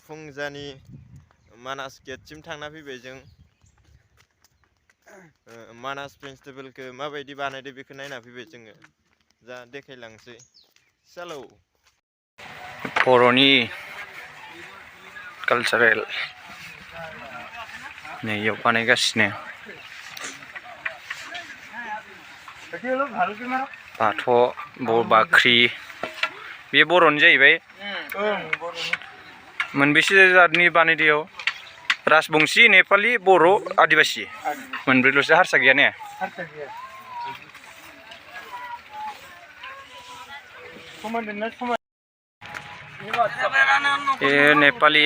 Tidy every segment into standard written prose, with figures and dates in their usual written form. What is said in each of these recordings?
फुंजानि मानास गेटसिम थांना फैबाय जों मानास फेस्टिभेलखौ माबायदि बानायदो बेखौ नायना फैबाय जोङो जा देखायलांसै चलो बर'नि कालचारेल नैयाव बानायगासिनो बाथौ बाख्रि बे बर'नि जाहैबाय मोनबेसे जातनि बानायदों राजबंशी नेपाली बर' आदिबासी मोनब्रैल'सो हारसा गैया ने नेपाली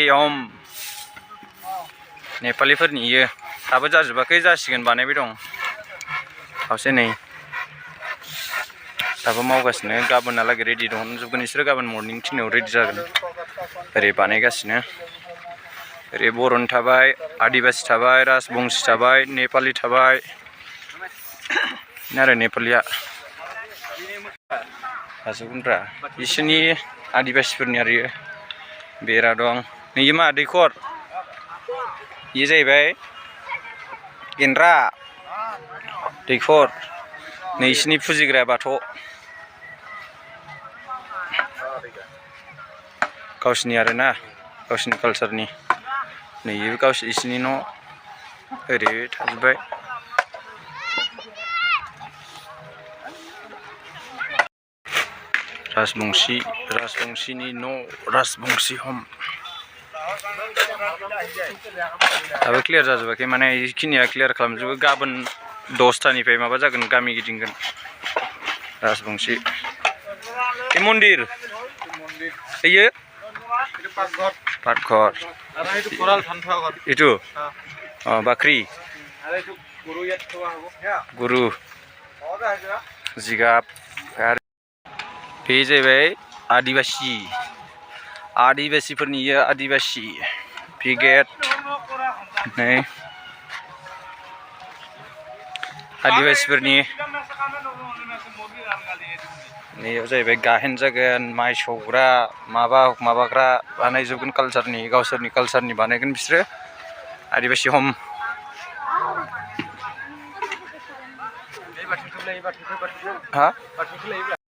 नेपालिफोरनि इयो दाबो जाजोबाखै जासिगोन बानायबाय दं खावसे नै दाबो मावगासिनो गाबोनहालागै रेडि दंजोबगोन बिसोरो गाबोन मर्निं थिनाव रेडि जागोन ओरै बानायगासिनो ओरै बर'नि थाबाय आदिबासी थाबाय राजबंशी थाबाय नेपाली थाबाय आरो नेपालिया हाजोबगोनब्रा बिसोरनि आदिबासीफोरनि आरो बेरा दं नैयो मा दैखर इयो जाहैबाय गेन्द्रा दैखर नैसिनि फुजिग्रा बाथौ गावसिनि आरोना गावसिनि कालचारनि नैयो गावसिनि न' ओरै थाजोब्बाय राजबंशीनि न' राजबंशी हम दाबो क्लियार जाजोबाखै माने बेखिनिया क्लियार खालामजोबो गाबोन 10टानिफ्राय माबा जागोन गामि गिदिंगोन राजबंशी बे मन्दिर इयो पाटघर इटु बाख्रि गुरु जिगाब बे जाहैबाय आदिबासीफोरनि इयो आदिबासी बे गेट नै आदिबासीफोरनि नैयाव जाहैबाय गाहेन जागोन माइ सौग्रा माबाग्रा बानायजोबगोन कालचारनि गावसोरनि कालचारनि बानायगोन बिसोरो आदिबासी हम हा